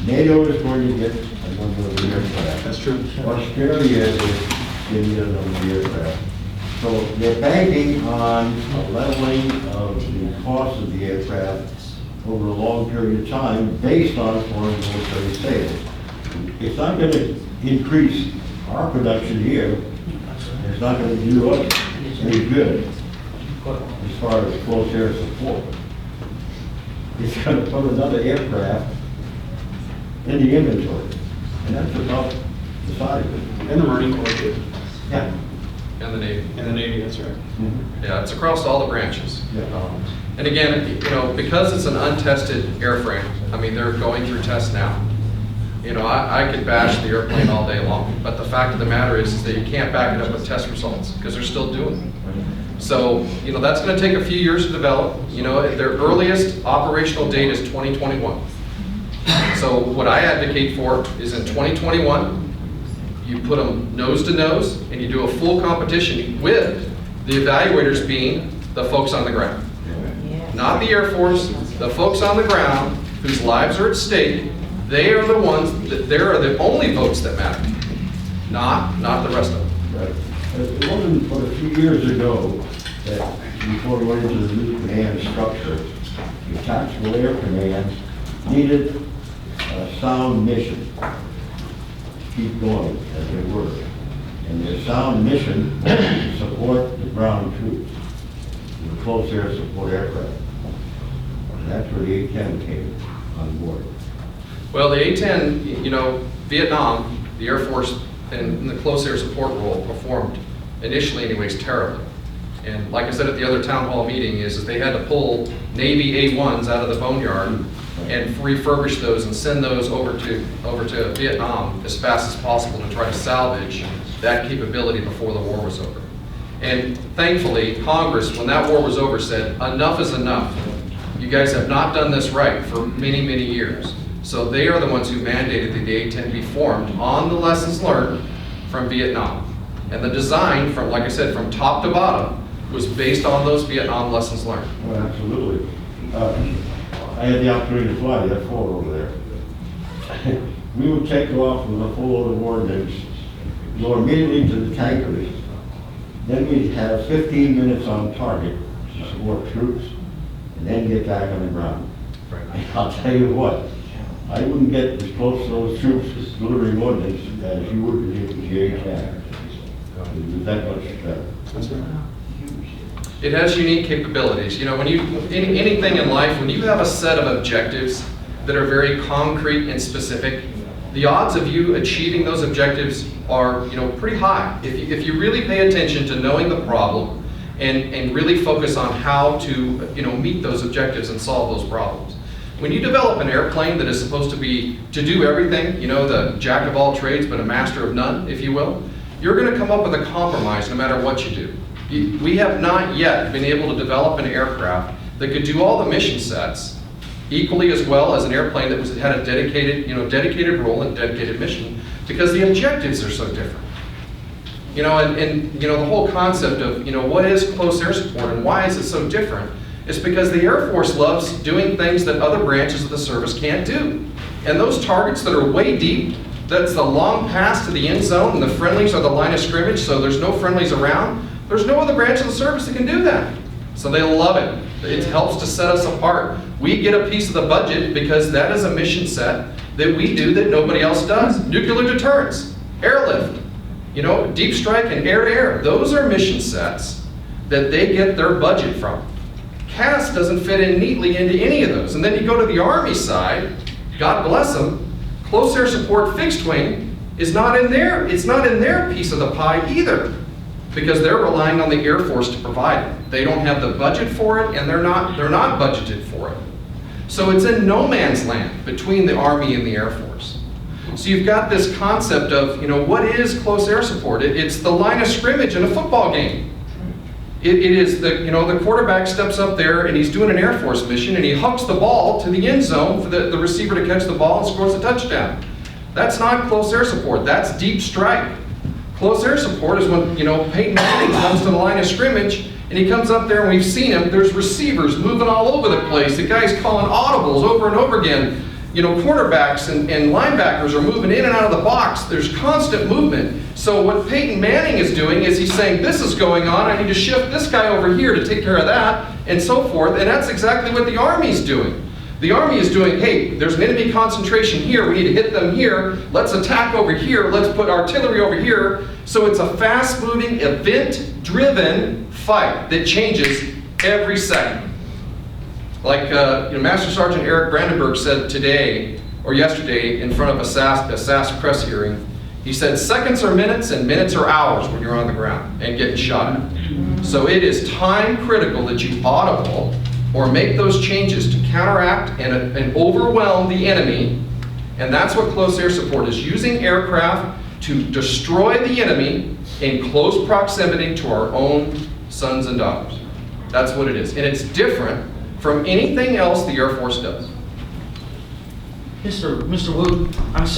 NATO is going to get a number of the aircraft. That's true. Australia is going to get a number of the aircraft. So they're banking on a leveling of the cost of the aircraft over a long period of time based on foreign military sales. It's not going to increase our production here. It's not going to do us any good as far as close air support. It's going to put another aircraft in the inventory, and that's about the size of it. And the Marine Corps too. Yeah. And the Navy. And the Navy, that's right. Yeah, it's across all the branches. Yeah. And again, you know, because it's an untested airframe, I mean, they're going through tests now. You know, I could bash the airplane all day long, but the fact of the matter is that you can't back it up with test results because they're still doing it. So, you know, that's going to take a few years to develop. You know, their earliest operational date is 2021. So what I advocate for is in 2021, you put them nose to nose and you do a full competition with the evaluators being the folks on the ground. Not the Air Force, the folks on the ground whose lives are at stake. They are the ones, they are the only votes that matter, not the rest of them. Right. It wasn't but a few years ago that before we went into the new command structure, the Tactical Air Command needed a sound mission to keep going as they were. And their sound mission was to support the ground troops, the close air support aircraft. And that's where the A-10 came on board. Well, the A-10, you know, Vietnam, the Air Force in the close air support role performed initially anyways terribly. And like I said at the other town hall meeting is they had to pull Navy A-1s out of the boneyard and refurbish those and send those over to Vietnam as fast as possible to try to salvage that capability before the war was over. And thankfully, Congress, when that war was over, said, enough is enough. You guys have not done this right for many, many years. So they are the ones who mandated that the A-10 be formed on the lessons learned from Vietnam. And the design, from, like I said, from top to bottom, was based on those Vietnam lessons learned. Well, absolutely. I had the opportunity to fly that forward over there. We would take off with a full load of ordnance, go immediately to the tankers. Then we'd have 15 minutes on target to support troops, and then get back on the ground. Right. And I'll tell you what, I wouldn't get as close to those troops delivering ordnance as you would with the A-10. It was that much better. That's right. It has unique capabilities. You know, when you, anything in life, when you have a set of objectives that are very concrete and specific, the odds of you achieving those objectives are, you know, pretty high. If you really pay attention to knowing the problem and really focus on how to, you know, meet those objectives and solve those problems. When you develop an airplane that is supposed to do everything, you know, the jack of all trades but a master of none, if you will, you're going to come up with a compromise no matter what you do. We have not yet been able to develop an aircraft that could do all the mission sets equally as well as an airplane that had a dedicated role and dedicated mission, because the objectives are so different. You know, and you know, the whole concept of, you know, what is close air support and why is it so different is because the Air Force loves doing things that other branches of the service can't do. And those targets that are way deep, that's the long pass to the end zone, and the friendlies are the line of scrimmage, so there's no friendlies around. There's no other branch of the service that can do that. So they love it. It helps to set us apart. We get a piece of the budget because that is a mission set that we do that nobody else does. Nuclear deterrence, airlift, you know, deep strike and air-to-air. Those are mission sets that they get their budget from. CAS doesn't fit in neatly into any of those. And then you go to the Army side, God bless them, close air support fixed wing is not in there. It's not in their piece of the pie either, because they're relying on the Air Force to provide it. They don't have the budget for it, and they're not budgeted for it. So it's in no man's land between the Army and the Air Force. So you've got this concept of, you know, what is close air support? It's the line of scrimmage in a football game. It is the, you know, the quarterback steps up there and he's doing an Air Force mission and he hooks the ball to the end zone for the receiver to catch the ball and scores a touchdown. That's not close air support, that's deep strike. Close air support is when, you know, Peyton Manning comes to the line of scrimmage and he comes up there and we've seen him, there's receivers moving all over the place. The guy's calling audibles over and over again. quarterbacks and linebackers are moving in and out of the box. There's constant movement. So what Peyton Manning is doing is he's saying, this is going on, I need to shift this guy over here to take care of that, and so forth. And that's exactly what the Army's doing. The Army is doing, hey, there's an enemy concentration here, we need to hit them here, let's attack over here, let's put artillery over here. So it's a fast-moving, event-driven fight that changes every second. Like Master Sergeant Eric Brandenburg said today, or yesterday, in front of a SAS press hearing, he said, seconds are minutes and minutes are hours when you're on the ground and getting shot at. So it is time critical that you audible or make those changes to counteract and overwhelm the enemy. And that's what close air support is, using aircraft to destroy the enemy in close proximity to our own sons and daughters. That's what it is. And it's different from anything else the Air Force does. Mr. Wooten, I'm sorry.